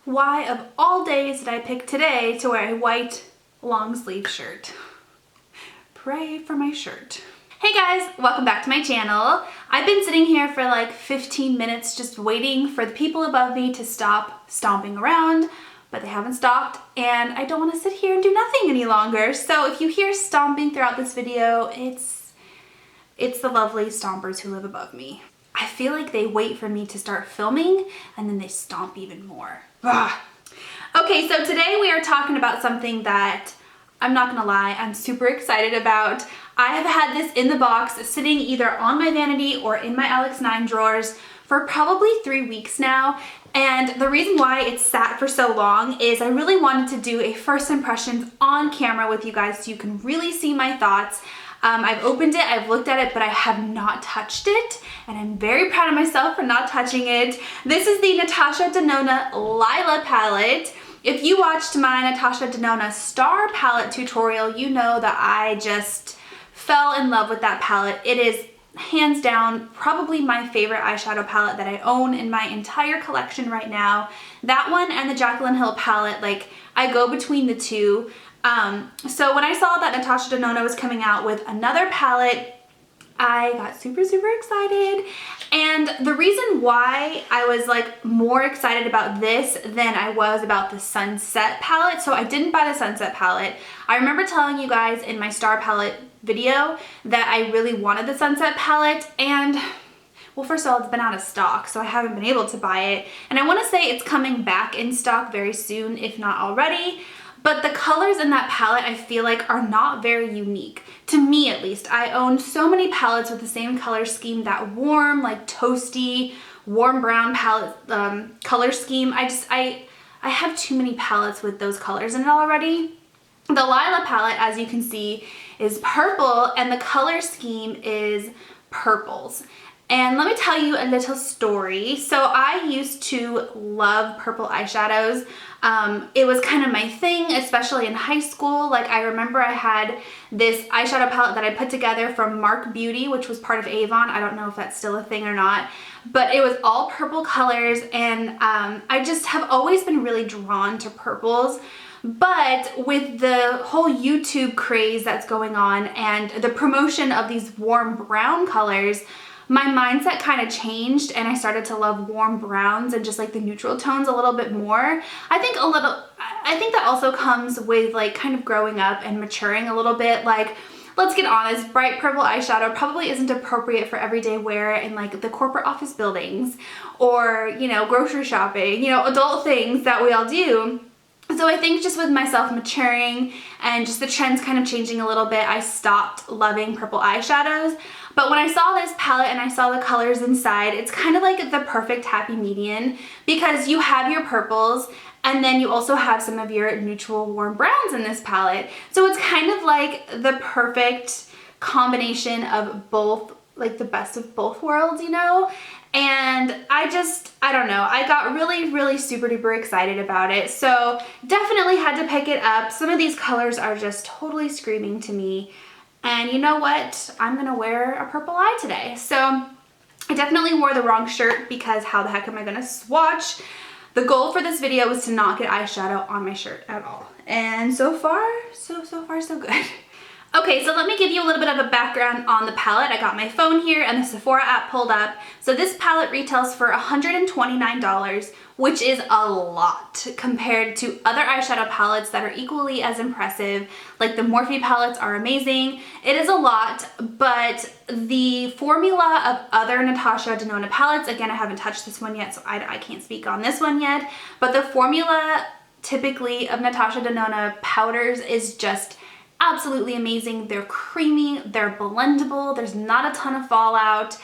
Why of all days did I pick today to wear a white long sleeve shirt? Pray for my shirt. Hey guys, welcome back to my channel. I've been sitting here for like 15 minutes just waiting for the people above me to stop stomping around, but they haven't stopped and I don't want to sit here and do nothing any longer. So if you hear stomping throughout this video, it's the lovely stompers who live above me. I feel like they wait for me to start filming and then they stomp even more. Ugh. Okay, so today we are talking about something that I'm not gonna lie, I'm super excited about. I have had this in the box sitting either on my vanity or in my Alex9 drawers for probably 3 weeks now. And the reason why it's sat for so long is I really wanted to do a first impressions on camera with you guys so you can really see my thoughts. I've opened it, I've looked at it, but I have not touched it, and I'm very proud of myself for not touching it. This is the Natasha Denona Lila palette. If you watched my Natasha Denona Star palette tutorial, you know that I just fell in love with that palette. It is hands down probably my favorite eyeshadow palette that I own in my entire collection right now. That one and the Jaclyn Hill palette, like I go between the two. So when I saw that Natasha Denona was coming out with another palette, I got super excited. And the reason why I was like more excited about this than I was about the Sunset palette, so I didn't buy the Sunset palette. I remember telling you guys in my Star palette video that I really wanted the Sunset palette, and well, first of all, it's been out of stock, so I haven't been able to buy it. And I want to say it's coming back in stock very soon, if not already. But the colors in that palette I feel like are not very unique. To me at least. I own so many palettes with the same color scheme, that warm, like toasty, warm brown palette color scheme. I have too many palettes with those colors in it already. The Lila palette, as you can see, is purple and the color scheme is purples. And let me tell you a little story. So I used to love purple eyeshadows. It was kind of my thing, especially in high school. Like I remember I had this eyeshadow palette that I put together from Mark Beauty, which was part of Avon. I don't know if that's still a thing or not, but it was all purple colors, and I just have always been really drawn to purples. But with the whole YouTube craze that's going on and the promotion of these warm brown colors, my mindset kind of changed and I started to love warm browns and just like the neutral tones a little bit more. I think that also comes with like kind of growing up and maturing a little bit. Like, let's get honest, bright purple eyeshadow probably isn't appropriate for everyday wear in like the corporate office buildings or, you know, grocery shopping, you know, adult things that we all do. So I think just with myself maturing and just the trends kind of changing a little bit, I stopped loving purple eyeshadows. But when I saw this palette and I saw the colors inside, it's kind of like the perfect happy median because you have your purples and then you also have some of your neutral warm browns in this palette. So it's kind of like the perfect combination of both, like the best of both worlds, you know? And I don't know, I got really super duper excited about it. So definitely had to pick it up. Some of these colors are just totally screaming to me. And you know what? I'm gonna wear a purple eye today. So I definitely wore the wrong shirt because how the heck am I gonna swatch? The goal for this video was to not get eyeshadow on my shirt at all. And so far, so good. Okay, so let me give you a little bit of a background on the palette. I got my phone here and the Sephora app pulled up. So this palette retails for $129, which is a lot compared to other eyeshadow palettes that are equally as impressive. Like the Morphe palettes are amazing. It is a lot, but the formula of other Natasha Denona palettes, again, I haven't touched this one yet, so I can't speak on this one yet, but the formula typically of Natasha Denona powders is just absolutely amazing. They're creamy, they're blendable, there's not a ton of fallout.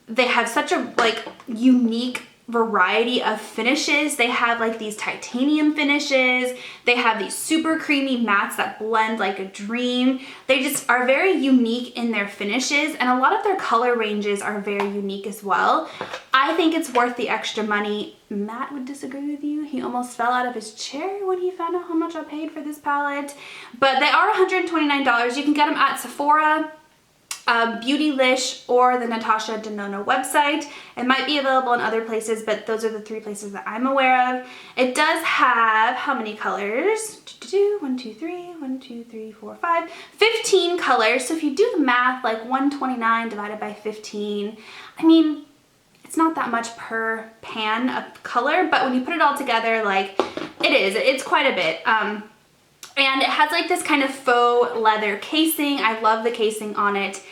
They have such a like unique variety of finishes. They have like these titanium finishes. They have these super creamy mattes that blend like a dream. They just are very unique in their finishes, and a lot of their color ranges are very unique as well. I think it's worth the extra money. Matt would disagree with you. He almost fell out of his chair when he found out how much I paid for this palette. But they are $129. You can get them at Sephora. Beautylish or the Natasha Denona website. It might be available in other places, but those are the 3 places that I'm aware of. It does have how many colors? 1, 2, 3, 1, 2, 3, 4, 5, 15 colors. So if you do the math, like 129 divided by 15, I mean, it's not that much per pan of color, but when you put it all together, like it's quite a bit. And it has like this kind of faux leather casing. I love the casing on it.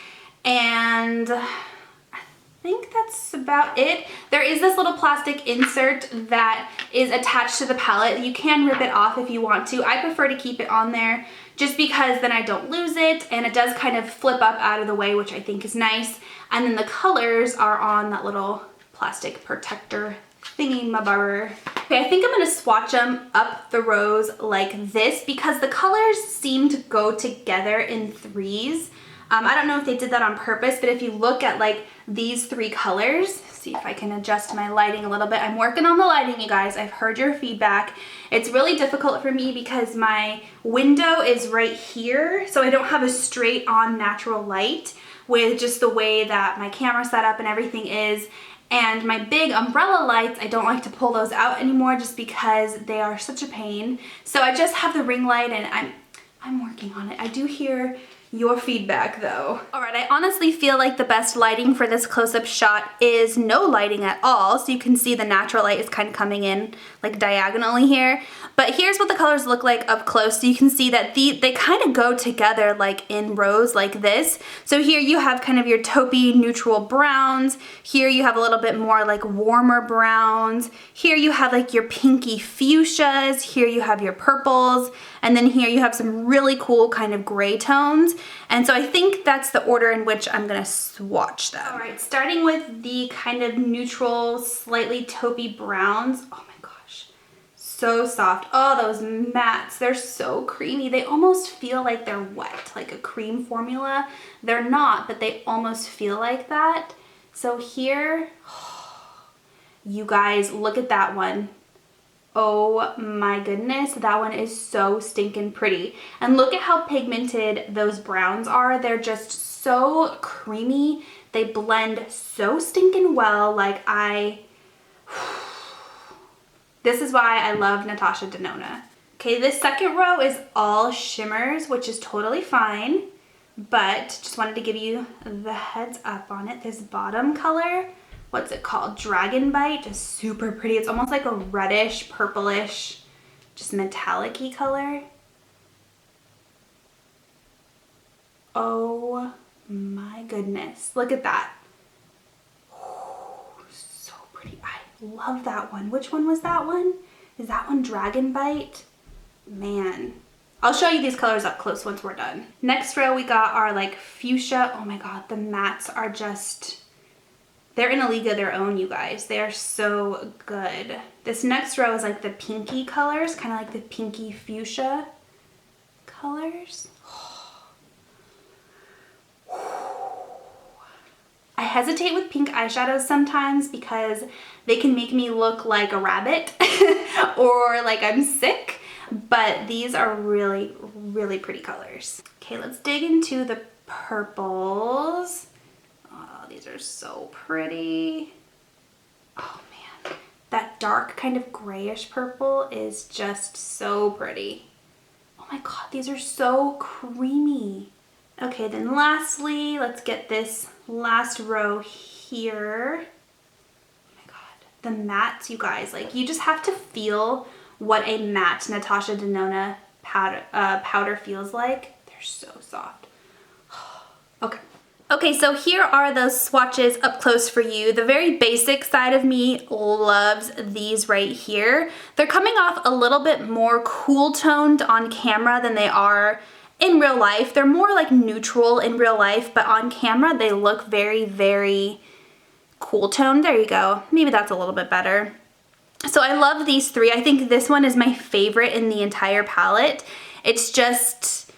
And I think that's about it. There is this little plastic insert that is attached to the palette. You can rip it off if you want to. I prefer to keep it on there just because then I don't lose it, and it does kind of flip up out of the way, which I think is nice. And then the colors are on that little plastic protector thingy-mabobber. Okay, I think I'm gonna swatch them up the rows like this because the colors seem to go together in threes. I don't know if they did that on purpose, but if you look at like these 3 colors, see if I can adjust my lighting a little bit. I'm working on the lighting, you guys. I've heard your feedback. It's really difficult for me because my window is right here, so I don't have a straight on natural light with just the way that my camera setup and everything is. And my big umbrella lights, I don't like to pull those out anymore just because they are such a pain. So I just have the ring light, and I'm working on it. I do hear your feedback though. All right, I honestly feel like the best lighting for this close-up shot is no lighting at all. So you can see the natural light is kind of coming in like diagonally here. But here's what the colors look like up close. So you can see that they kind of go together like in rows like this. So here you have kind of your taupey neutral browns. Here you have a little bit more like warmer browns. Here you have like your pinky fuchsias. Here you have your purples. And then here you have some really cool kind of gray tones. And so I think that's the order in which I'm gonna swatch them. All right, starting with the kind of neutral, slightly taupey browns. Oh my gosh, so soft. Oh, those mattes, they're so creamy. They almost feel like they're wet, like a cream formula. They're not, but they almost feel like that. So here, you guys, look at that one. Oh my goodness, that one is so stinking pretty. And look at how pigmented those browns are. They're just so creamy. They blend so stinking well. Like this is why I love Natasha Denona. Okay, this second row is all shimmers, which is totally fine, but just wanted to give you the heads up on it. This bottom color, what's it called? Dragon Bite, is super pretty. It's almost like a reddish, purplish, just metallic-y color. Oh my goodness, look at that. Oh, so pretty. I love that one. Which one was that one? Is that one Dragon Bite? Man. I'll show you these colors up close once we're done. Next row we got our like fuchsia. Oh my god, the mattes are just, they're in a league of their own, you guys. They are so good. This next row is like the pinky colors, kind of like the pinky fuchsia colors. I hesitate with pink eyeshadows sometimes because they can make me look like a rabbit or like I'm sick, but these are really, really pretty colors. Okay, let's dig into the purples. Oh, these are so pretty. Oh man, that dark kind of grayish purple is just so pretty. Oh my god, these are so creamy. Okay, then lastly, let's get this last row here. Oh my god, the mattes, you guys, like you just have to feel what a matte Natasha Denona powder feels like. They're so soft. Okay. Okay, so here are those swatches up close for you. The very basic side of me loves these right here. They're coming off a little bit more cool toned on camera than they are in real life. They're more like neutral in real life, but on camera they look very, very cool toned. There you go. Maybe that's a little bit better. So I love these three. I think this one is my favorite in the entire palette. It's just,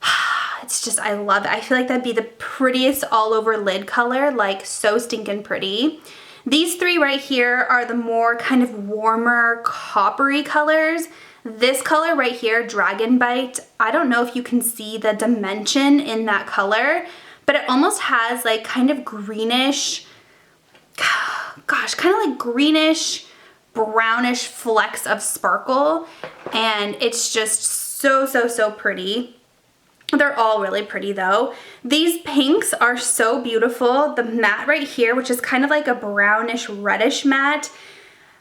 I love it. I feel like that'd be the prettiest all over lid color, like so stinking pretty. These three right here are the more kind of warmer coppery colors. This color right here, Dragon Bite, I don't know if you can see the dimension in that color, but it almost has like kind of greenish, gosh, kind of like greenish, brownish flecks of sparkle, and it's just so pretty. They're all really pretty though. These pinks are so beautiful. The matte right here, which is kind of like a brownish reddish matte,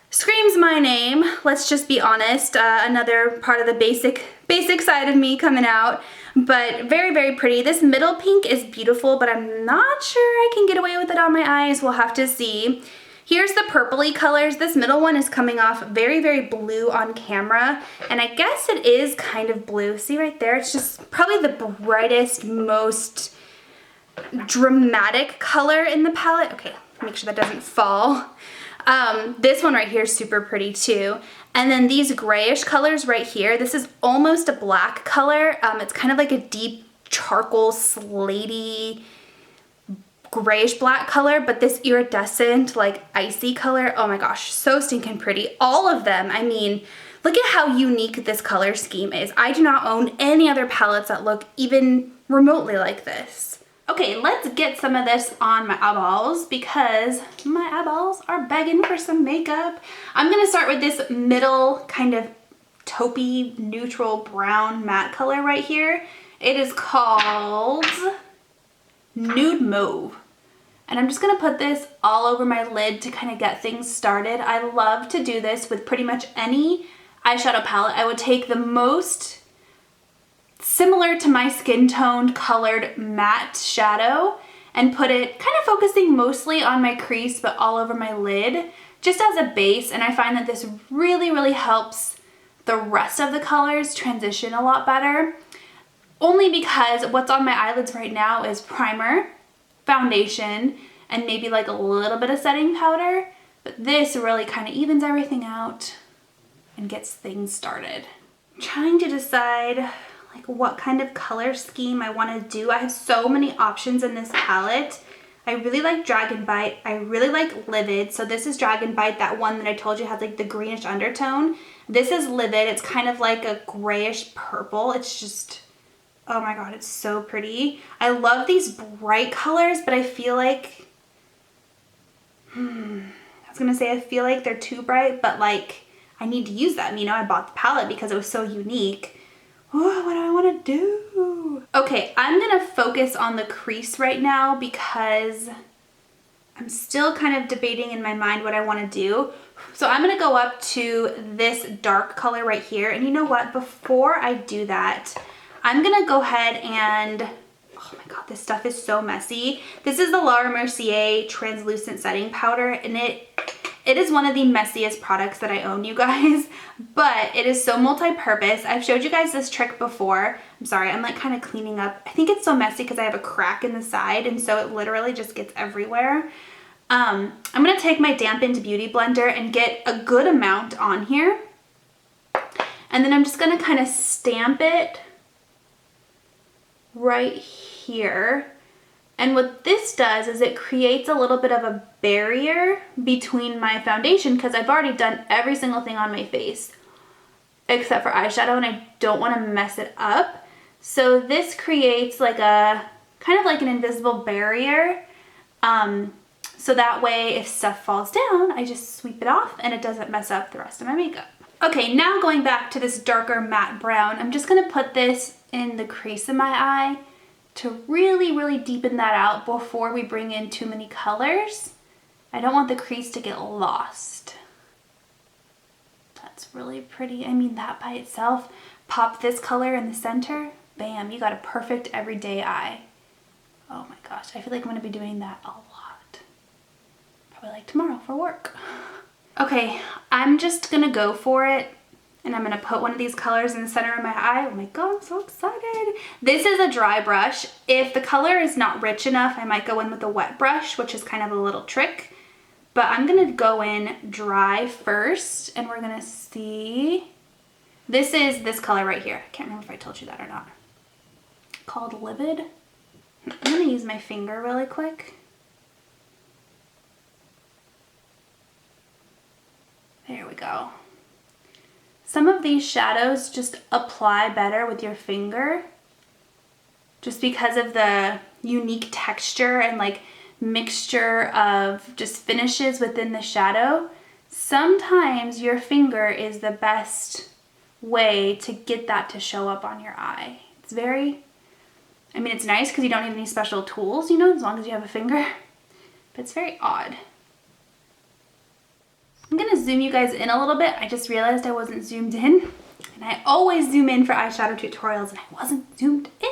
screams my name. Let's just be honest. Another part of the basic side of me coming out, but very pretty. This middle pink is beautiful, but I'm not sure I can get away with it on my eyes. We'll have to see. Here's the purpley colors. This middle one is coming off very blue on camera, and I guess it is kind of blue. See right there? It's just probably the brightest, most dramatic color in the palette. Okay, make sure that doesn't fall. This one right here is super pretty too. And then these grayish colors right here, this is almost a black color. It's kind of like a deep charcoal, slaty, grayish black color, but this iridescent, like icy color, oh my gosh, so stinking pretty. All of them, I mean, look at how unique this color scheme is. I do not own any other palettes that look even remotely like this. Okay, let's get some of this on my eyeballs because my eyeballs are begging for some makeup. I'm gonna start with this middle kind of taupey neutral brown matte color right here. It is called Nude Mauve. And I'm just gonna put this all over my lid to kind of get things started. I love to do this with pretty much any eyeshadow palette. I would take the most similar to my skin tone colored matte shadow and put it kind of focusing mostly on my crease but all over my lid just as a base, and I find that this really helps the rest of the colors transition a lot better. Only because what's on my eyelids right now is primer, foundation, and maybe like a little bit of setting powder, but this really kind of evens everything out and gets things started. I'm trying to decide like what kind of color scheme I want to do. I have so many options in this palette. I really like Dragon Bite. I really like Livid. So this is Dragon Bite, that one that I told you has like the greenish undertone. This is Livid. It's kind of like a grayish purple. It's just, oh my god, it's so pretty. I love these bright colors, but I feel like, I was gonna say I feel like they're too bright, but like I need to use them. You know, I bought the palette because it was so unique. Oh, what do I want to do? Okay, I'm gonna focus on the crease right now because I'm still kind of debating in my mind what I want to do. So I'm gonna go up to this dark color right here, and you know what? Before I do that, I'm gonna go ahead and, oh my god, this stuff is so messy. This is the Laura Mercier translucent setting powder, and it is one of the messiest products that I own, you guys, but it is so multi-purpose. I've showed you guys this trick before. I'm sorry, I'm like kind of cleaning up. I think it's so messy because I have a crack in the side, and so it literally just gets everywhere. I'm gonna take my dampened beauty blender and get a good amount on here, and then I'm just gonna kind of stamp it right here. And what this does is it creates a little bit of a barrier between my foundation because I've already done every single thing on my face except for eyeshadow, and I don't want to mess it up. So this creates like a kind of like an invisible barrier, so that way if stuff falls down, I just sweep it off and it doesn't mess up the rest of my makeup. Okay, now going back to this darker matte brown, I'm just gonna put this in the crease of my eye to really deepen that out before we bring in too many colors. I don't want the crease to get lost. That's really pretty. I mean, that by itself, pop this color in the center, bam, you got a perfect everyday eye. Oh my gosh, I feel like I'm gonna be doing that a lot. Probably like tomorrow for work. Okay, I'm just gonna go for it. And I'm gonna put one of these colors in the center of my eye. Oh my god, I'm so excited. This is a dry brush. If the color is not rich enough, I might go in with a wet brush, which is kind of a little trick. But I'm gonna go in dry first, and we're gonna see. This is this color right here. I can't remember if I told you that or not. Called Livid. I'm gonna use my finger really quick. There we go. Some of these shadows just apply better with your finger. just because of the unique texture and like mixture of just finishes within the shadow. Sometimes your finger is the best way to get that to show up on your eye. It's very, I mean, it's nice because you don't need any special tools, you know, as long as you have a finger, but it's very odd. I'm gonna zoom you guys in a little bit. I just realized I wasn't zoomed in, and I always zoom in for eyeshadow tutorials and I wasn't zoomed in.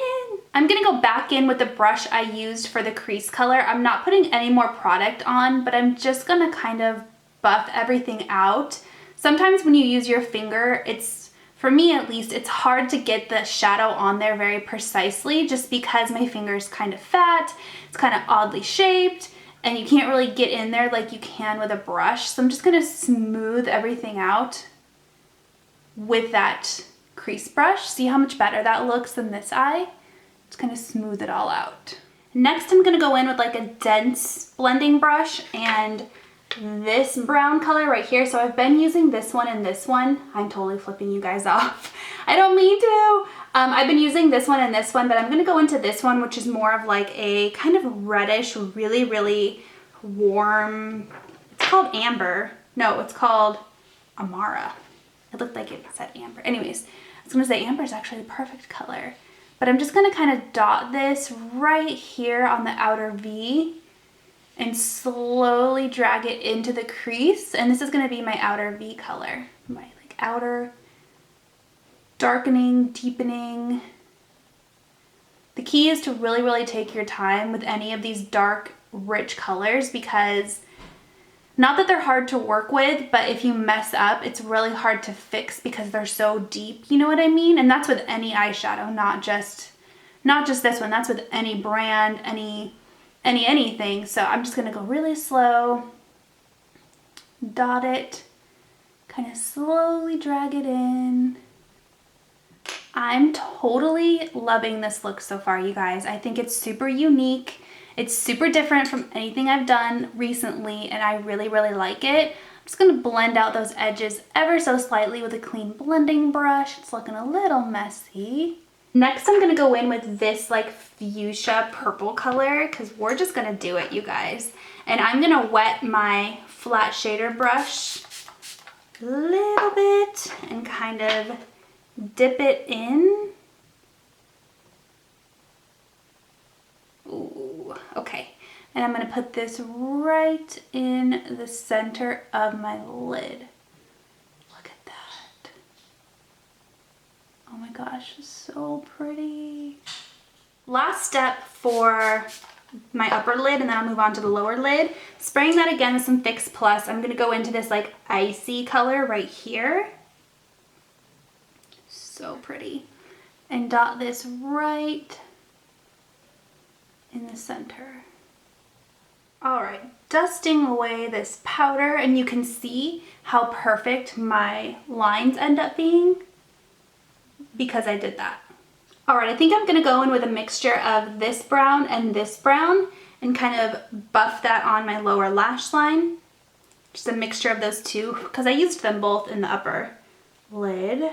I'm gonna go back in with the brush I used for the crease color. I'm not putting any more product on, but I'm just gonna kind of buff everything out. Sometimes when you use your finger, it's, for me at least, it's hard to get the shadow on there very precisely just because my finger is kind of fat, it's kind of oddly shaped, and you can't really get in there like you can with a brush. So I'm just gonna smooth everything out with that crease brush. See how much better that looks than this eye? Just gonna smooth it all out. Next, I'm gonna go in with like a dense blending brush and this brown color right here. So I've been using this one and this one. I'm totally flipping you guys off. I don't mean to. I've been using this one and this one, but I'm gonna go into this one, which is more of like a kind of reddish, really, really warm, it's called amber. No, it's called Amara. It looked like it said amber. Anyways, I was gonna say amber is actually the perfect color, but I'm just gonna kind of dot this right here on the outer V and slowly drag it into the crease. And this is gonna be my outer V color, my like outer darkening, deepening. The key is to really, really take your time with any of these dark, rich colors, because not that they're hard to work with, but if you mess up, it's really hard to fix because they're so deep, you know what I mean? And that's with any eyeshadow, not just this one. That's with any brand, anything. So I'm just gonna go really slow, dot it, kind of slowly drag it in. I'm totally loving this look so far, you guys. I think it's super unique. It's super different from anything I've done recently, and I really, really like it. I'm just gonna blend out those edges ever so slightly with a clean blending brush. It's looking a little messy. Next, I'm gonna go in with this like fuchsia purple color because we're just gonna do it, you guys. And I'm gonna wet my flat shader brush a little bit and kind of dip it in. Ooh, okay. And I'm gonna put this right in the center of my lid. Look at that. Oh my gosh, so pretty. Last step for my upper lid, and then I'll move on to the lower lid. Spraying that again with some Fix Plus. I'm gonna go into this like icy color right here. So pretty. And dot this right in the center. All right, dusting away this powder, and you can see how perfect my lines end up being because I did that. All right, I think I'm gonna go in with a mixture of this brown and kind of buff that on my lower lash line. Just a mixture of those two because I used them both in the upper lid.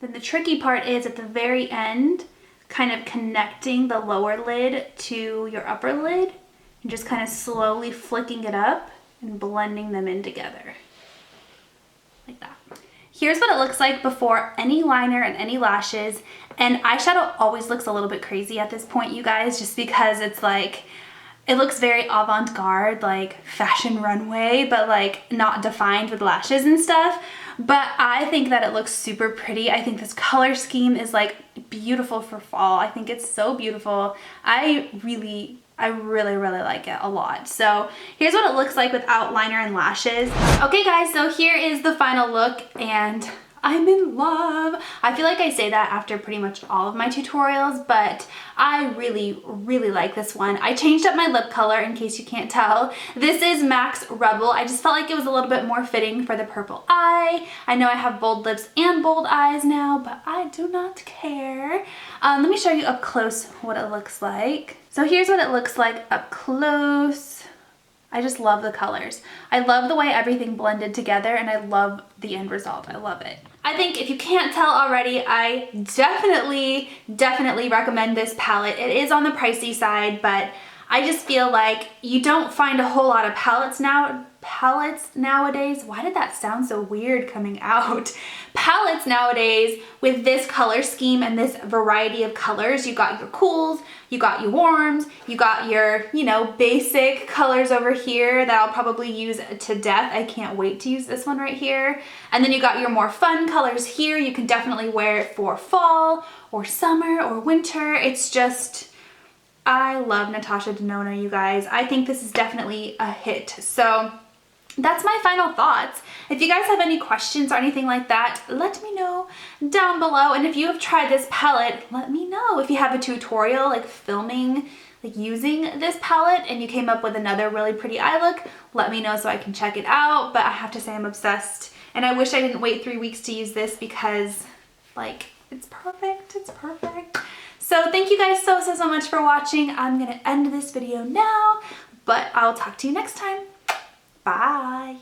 Then the tricky part is at the very end, kind of connecting the lower lid to your upper lid and just kind of slowly flicking it up and blending them in together. Like that. Here's what it looks like before any liner and any lashes. And eyeshadow always looks a little bit crazy at this point, you guys, just because it's like, it looks very avant-garde, like fashion runway, but like not defined with lashes and stuff. But I think that it looks super pretty. I think this color scheme is like beautiful for fall. I think it's so beautiful. I really like it a lot. So here's what it looks like without liner and lashes. Okay guys, so here is the final look and I'm in love. I feel like I say that after pretty much all of my tutorials, but I really like this one. I changed up my lip color in case you can't tell. This is Max Rebel. I just felt like it was a little bit more fitting for the purple eye. I know I have bold lips and bold eyes now, but I do not care. Let me show you up close what it looks like. So here's what it looks like up close. I just love the colors. I love the way everything blended together, and I love the end result. I love it. I think if you can't tell already, I definitely recommend this palette. It is on the pricey side, but I just feel like you don't find a whole lot of palettes nowadays. Why did that sound so weird coming out? Palettes nowadays with this color scheme and this variety of colors. You got your cools, you got your warms, you got your, you know, basic colors over here that I'll probably use to death. I can't wait to use this one right here. And then you got your more fun colors here. You can definitely wear it for fall or summer or winter. It's just, I love Natasha Denona, you guys. I think this is definitely a hit. So that's my final thoughts. If you guys have any questions or anything like that, let me know down below. And if you have tried this palette, let me know. If you have a tutorial like filming, like using this palette, and you came up with another really pretty eye look, let me know so I can check it out. But I have to say I'm obsessed. And I wish I didn't wait 3 weeks to use this because like, it's perfect, it's perfect. So thank you guys so much for watching. I'm gonna end this video now, but I'll talk to you next time. Bye.